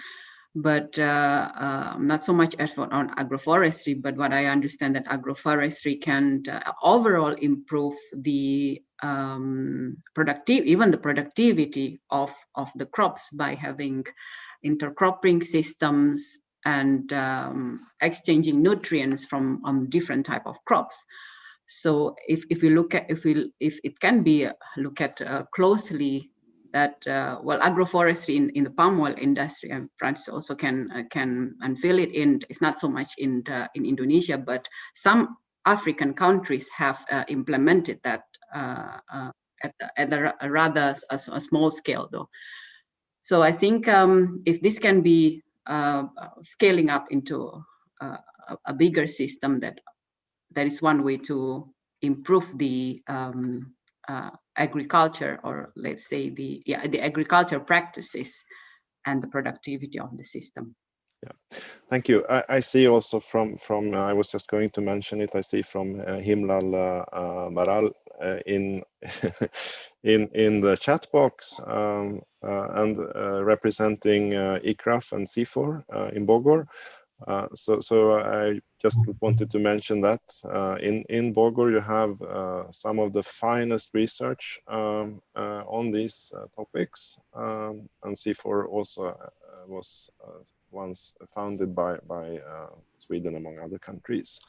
but not so much effort on agroforestry. But what I understand that agroforestry can overall improve the even the productivity of the crops by having intercropping systems and exchanging nutrients from different type of crops. So if we look at if it can be look at closely that well, agroforestry in the palm oil industry, and France also can and feel it in. It's not so much in Indonesia, but some African countries have implemented that at a rather a small scale, though. So I think if this can be scaling up into a bigger system, that is one way to improve the agriculture, or let's say the agriculture practices and the productivity of the system. Yeah, thank you. I see also from I was just going to mention it. I see from Himlal Maral in in the chat box and representing ICRAF and CIFOR in Bogor. So I just wanted to mention that in Bogor you have some of the finest research on these topics, and CIFOR also was once founded by Sweden, among other countries.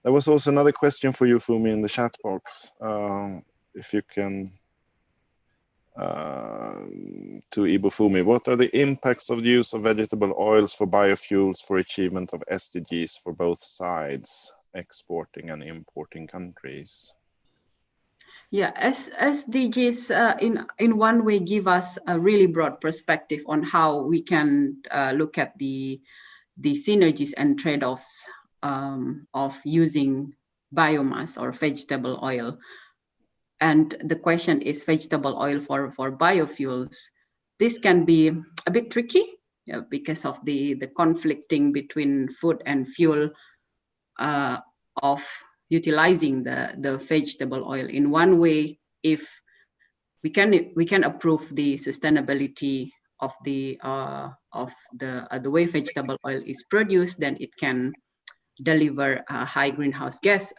There was also another question for you, Fumi, in the chat box. If you can, to Ibufumi, what are the impacts of the use of vegetable oils for biofuels for achievement of SDGs for both sides, exporting and importing countries? Yeah, SDGs in one way give us a really broad perspective on how we can look at the synergies and trade-offs of using biomass or vegetable oil. And the question is vegetable oil for biofuels. This can be a bit tricky because of the conflicting between food and fuel of utilizing the vegetable oil. In one way, if we can approve the sustainability of the way vegetable oil is produced, then it can deliver a high greenhouse gas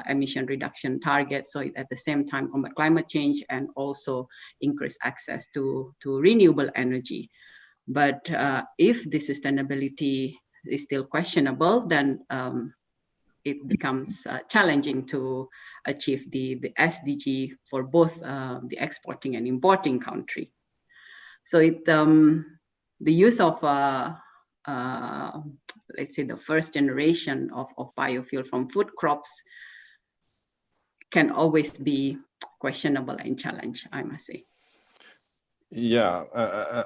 emission reduction target. So it, at the same time, combat climate change and also increase access to renewable energy. But if the sustainability is still questionable, then it becomes challenging to achieve the SDG for both the exporting and importing country. So it the use of let's say the first generation of biofuel from food crops can always be questionable and challenged, I must say. Yeah,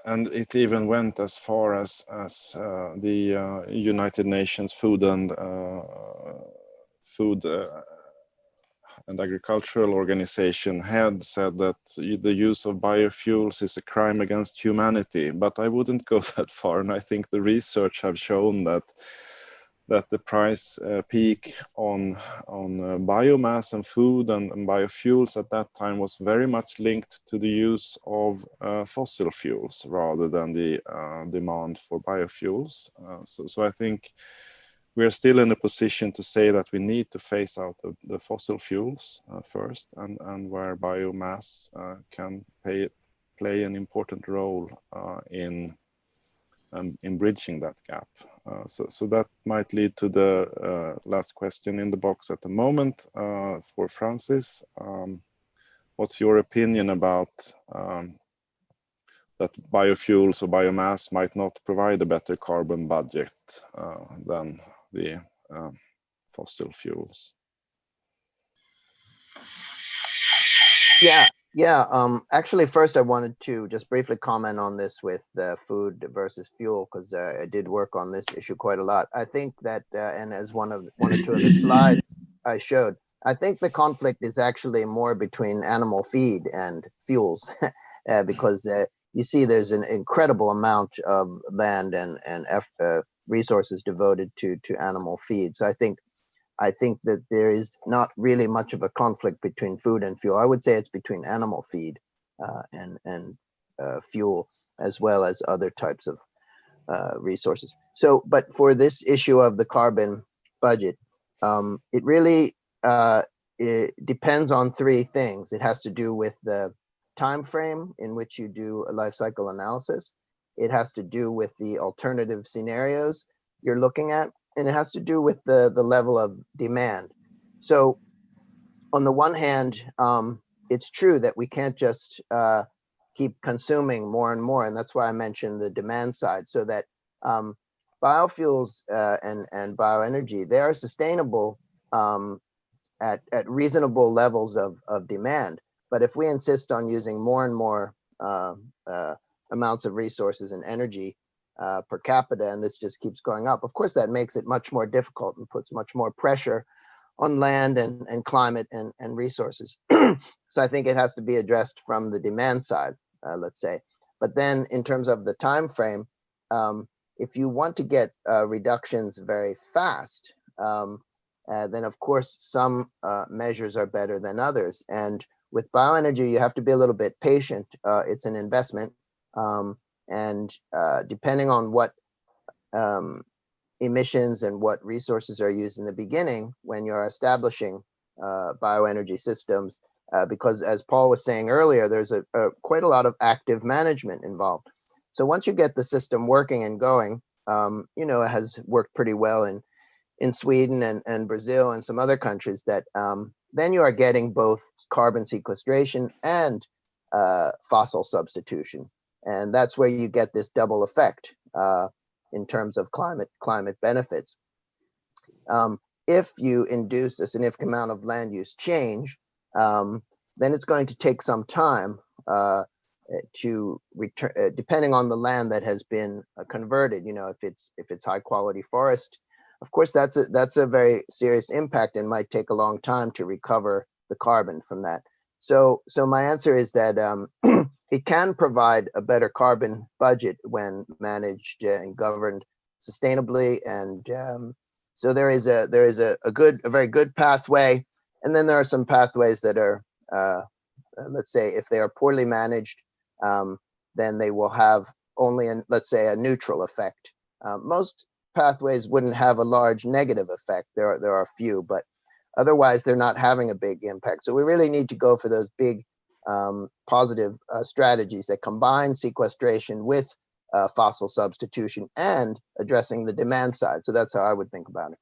and it even went as far as the United Nations Food and Agricultural Organization had said that the use of biofuels is a crime against humanity. But I wouldn't go that far, and I think the research have shown that the price peak on biomass and food and biofuels at that time was very much linked to the use of fossil fuels rather than the demand for biofuels. So I think we are still in a position to say that we need to phase out the fossil fuels first, and where biomass can play an important role in bridging that gap. So that might lead to the last question in the box at the moment for Francis. What's your opinion about that biofuels or biomass might not provide a better carbon budget than the fossil fuels? Yeah. Actually, first I wanted to just briefly comment on this with food versus fuel, because I did work on this issue quite a lot. I think that, and as one or two of the slides I showed, I think the conflict is actually more between animal feed and fuels, because you see there's an incredible amount of land and resources devoted to animal feed. So I think that there is not really much of a conflict between food and fuel. I would say it's between animal feed and fuel, as well as other types of resources. So, but for this issue of the carbon budget, it really it depends on three things. It has to do with the time frame in which you do a life cycle analysis. It has to do with the alternative scenarios you're looking at, and it has to do with the level of demand. So on the one hand, it's true that we can't just keep consuming more and more, and that's why I mentioned the demand side, so that biofuels and bioenergy, they are sustainable at reasonable levels of demand. But if we insist on using more and more amounts of resources and energy per capita, and this just keeps going up. Of course, that makes it much more difficult and puts much more pressure on land and climate and resources. So I think it has to be addressed from the demand side, let's say. But then in terms of the time frame, if you want to get reductions very fast, then of course some measures are better than others. And with bioenergy, you have to be a little bit patient. It's an investment. And depending on what emissions and what resources are used in the beginning, when you're establishing bioenergy systems, because as Paul was saying earlier, there's quite a lot of active management involved. So once you get the system working and going, you know, it has worked pretty well in Sweden and Brazil and some other countries, that then you are getting both carbon sequestration and fossil substitution. And that's where you get this double effect in terms of climate benefits. If you induce a significant amount of land use change, then it's going to take some time to return, depending on the land that has been converted. You know, if it's high quality forest, of course that's a very serious impact and might take a long time to recover the carbon from that. So my answer is that it can provide a better carbon budget when managed and governed sustainably, and so there is a very good pathway, and then there are some pathways that are let's say if they are poorly managed, then they will have only let's say a neutral effect. Most pathways wouldn't have a large negative effect. There are a few, but otherwise they're not having a big impact. So we really need to go for those big positive strategies that combine sequestration with fossil substitution and addressing the demand side. So that's how I would think about it.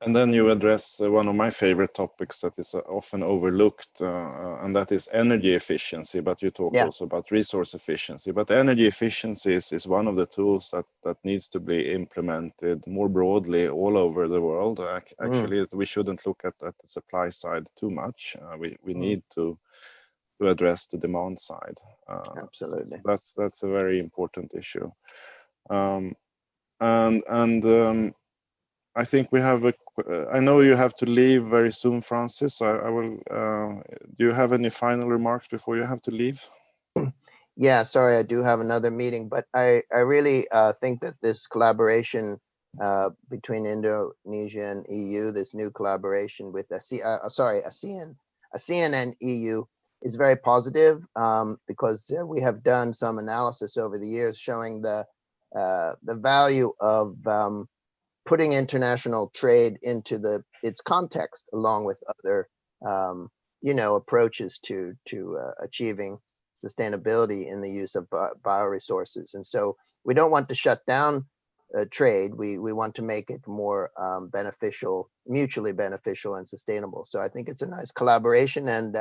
And then you address one of my favorite topics that is often overlooked, and that is energy efficiency. But you talk also about resource efficiency. But energy efficiency is one of the tools that needs to be implemented more broadly all over the world. Actually, we shouldn't look at the supply side too much. We need to address the demand side. Absolutely. So that's a very important issue. I think we have I know you have to leave very soon, Francis. So I will. Do you have any final remarks before you have to leave? Yeah, sorry, I do have another meeting, but I really think that this collaboration between Indonesia and EU, this new collaboration with Asean and EU is very positive, because we have done some analysis over the years showing the value of putting international trade into its context, along with other approaches to achieving sustainability in the use of bioresources. And so we don't want to shut down trade. We want to make it more beneficial, mutually beneficial and sustainable. So I think it's a nice collaboration, and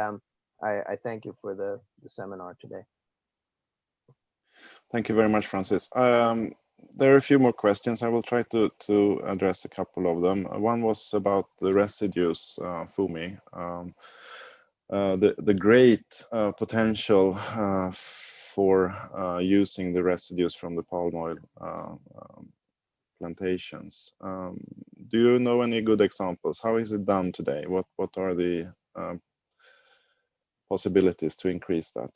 I thank you for the seminar today. Thank you very much, Francis. There are a few more questions. I will try to address a couple of them. One was about the residues, Fumi. The great potential for using the residues from the palm oil plantations. Do you know any good examples? How is it done today? What are the possibilities to increase that?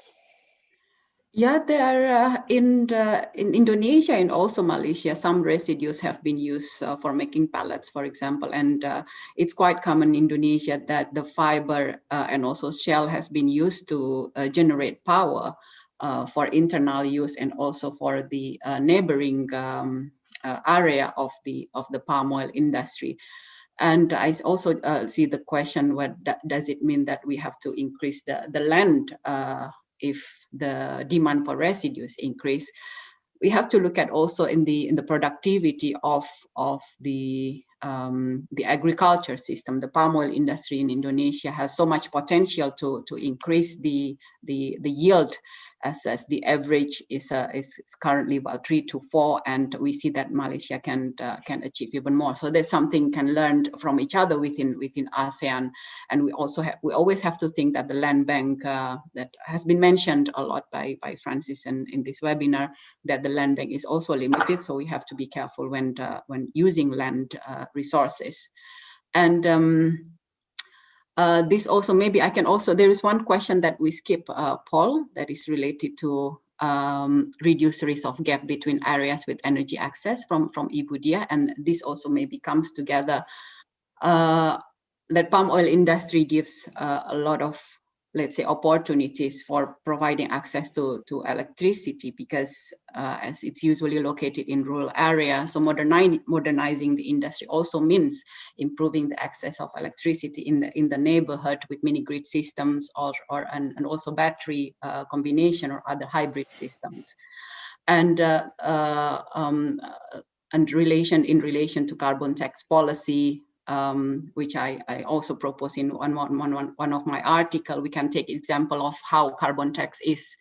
Yeah, there are in Indonesia and also Malaysia, some residues have been used for making pellets, for example. And it's quite common in Indonesia that the fiber and also shell has been used to generate power for internal use and also for the neighboring area of the palm oil industry. And I also see the question, what does it mean that we have to increase the land if the demand for residues increase? We have to look at also in the productivity of the agriculture system. The palm oil industry in Indonesia has so much potential to increase the yield as the average is currently about 3 to 4, and we see that Malaysia can achieve even more. So that's something can learn from each other within ASEAN. And we always have to think that the land bank that has been mentioned a lot by Francis in this webinar, that the land bank is also limited. So we have to be careful when using land resources. And this also, maybe I can also, there is one question that we skip, Paul, that is related to reduce the risk of gap between areas with energy access from Ibu Dia. And this also maybe comes together that palm oil industry gives a lot of, let's say, opportunities for providing access to electricity, because as it's usually located in rural areas, so modernizing the industry also means improving the access of electricity in the neighborhood with mini grid systems and also battery combination or other hybrid systems. And in relation to carbon tax policy, which I also propose in one of my article, we can take example of how carbon tax is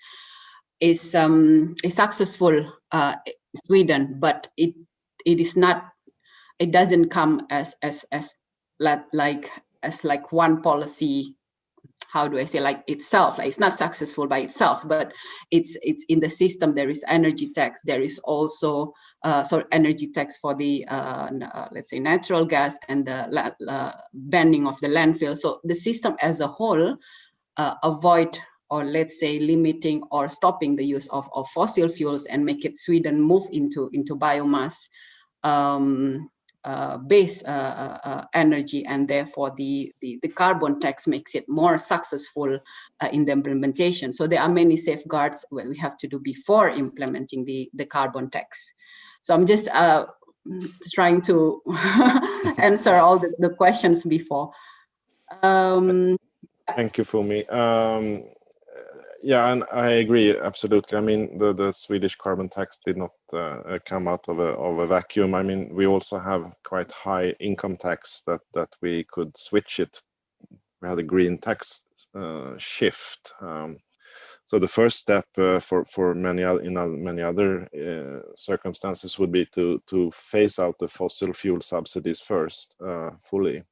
successful in Sweden, but it doesn't come as one policy. How do I say, like itself, like it's not successful by itself, but it's in the system. There is energy tax. There is also energy tax for the let's say natural gas, and the banning of the landfill. So the system as a whole avoid, or let's say limiting or stopping the use of fossil fuels, and make it Sweden move into biomass base energy, and therefore the carbon tax makes it more successful in the implementation. So there are many safeguards that we have to do before implementing the carbon tax. So I'm just trying to answer all the questions before. Thank you, Fumi. Yeah, and I agree absolutely. I mean, the Swedish carbon tax did not come out of a vacuum. I mean, we also have quite high income tax that we could switch it. We had a green tax shift. So the first step for many other circumstances would be to phase out the fossil fuel subsidies first fully.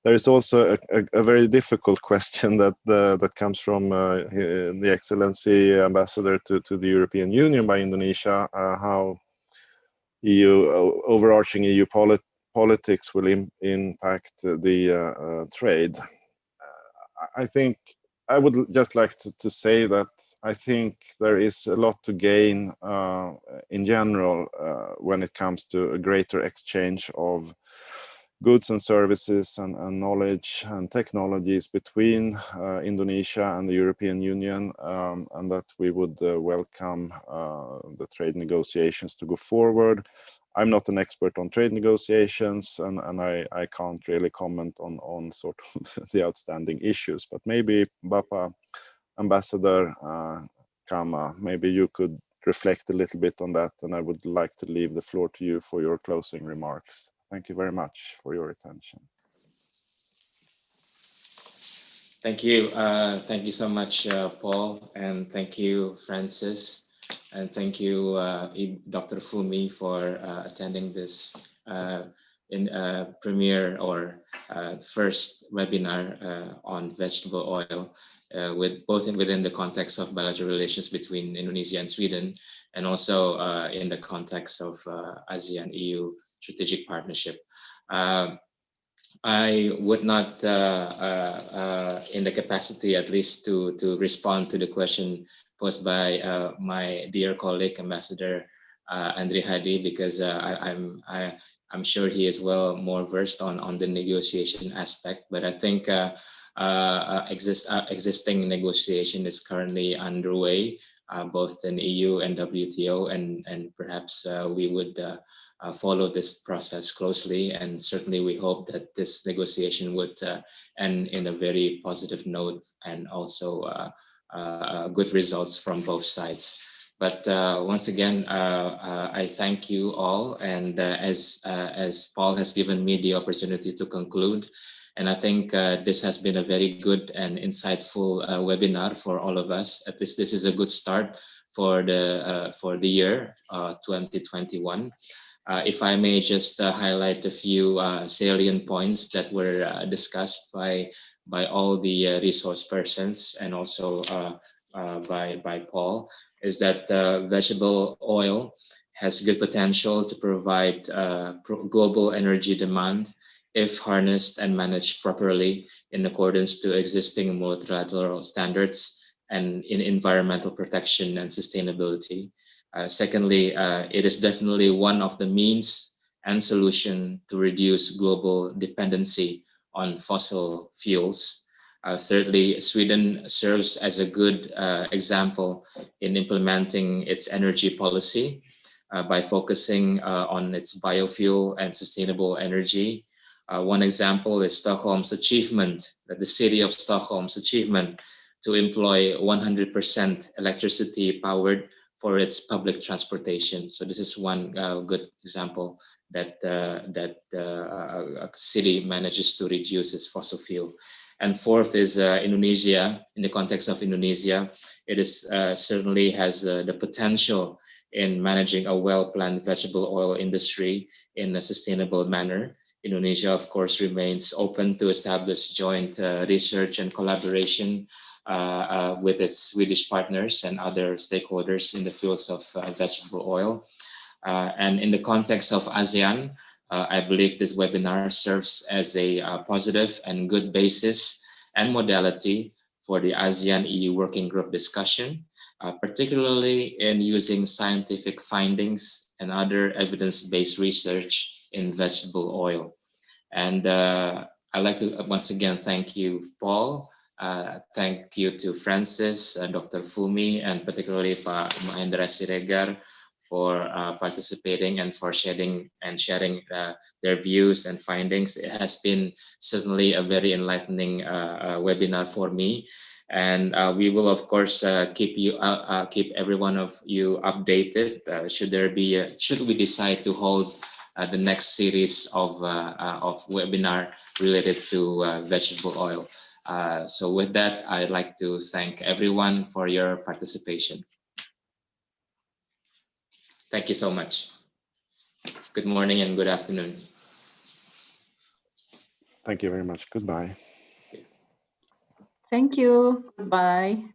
There is also a very difficult question that comes from the Excellency Ambassador to the European Union by Indonesia, how overarching EU politics will impact the trade. I think I would just like to say that I think there is a lot to gain in general when it comes to a greater exchange of goods and services and knowledge and technologies between Indonesia and the European Union, and that we would welcome the trade negotiations to go forward. I'm not an expert on trade negotiations, and I can't really comment on sort of the outstanding issues, but maybe Bapa Ambassador Kama, maybe you could reflect a little bit on that, and I would like to leave the floor to you for your closing remarks. Thank you very much for your attention. Thank you. Thank you so much, Paul, and thank you, Francis, and thank you, Dr. Fumi, for attending this premiere or first webinar on vegetable oil, with both within the context of bilateral relations between Indonesia and Sweden, and also in the context of ASEAN-EU strategic partnership. I would not, in the capacity at least to respond to the question posed by my dear colleague, Ambassador Andre Hadi, because I'm sure he is well more versed on the negotiation aspect. But I think existing negotiation is currently underway, both in EU and WTO, and perhaps we would follow this process closely, and certainly we hope that this negotiation would end in a very positive note, and also good results from both sides. But once again, I thank you all, and as Paul has given me the opportunity to conclude, and I think this has been a very good and insightful webinar for all of us. At least this is a good start for the year 2021. If I may just highlight a few salient points that were discussed by all the resource persons, and also by Paul, is that vegetable oil has good potential to provide global energy demand if harnessed and managed properly in accordance to existing multilateral standards and in environmental protection and sustainability. Secondly, it is definitely one of the means and solution to reduce global dependency on fossil fuels. Thirdly, Sweden serves as a good example in implementing its energy policy by focusing on its biofuel and sustainable energy. One example is Stockholm's achievement, the city of Stockholm's achievement to employ 100% electricity powered for its public transportation. So this is one good example that a city manages to reduce its fossil fuel. And fourth is Indonesia. In the context of Indonesia, it is certainly has the potential in managing a well-planned vegetable oil industry in a sustainable manner. Indonesia, of course, remains open to establish joint research and collaboration with its Swedish partners and other stakeholders in the fields of vegetable oil. And in the context of ASEAN, I believe this webinar serves as a positive and good basis and modality for the ASEAN-EU Working Group discussion, particularly in using scientific findings and other evidence-based research in vegetable oil. And I'd like to once again thank you, Paul. Thank you to Francis, Dr. Fumi, and particularly Pak Mahendra Siregar for participating and for sharing their views and findings. It has been certainly a very enlightening webinar for me. And we will, of course, keep every one of you updated. Should we decide to hold the next series of webinar related to vegetable oil. So with that, I'd like to thank everyone for your participation. Thank you so much. Good morning and good afternoon. Thank you very much. Goodbye. Thank you. Goodbye.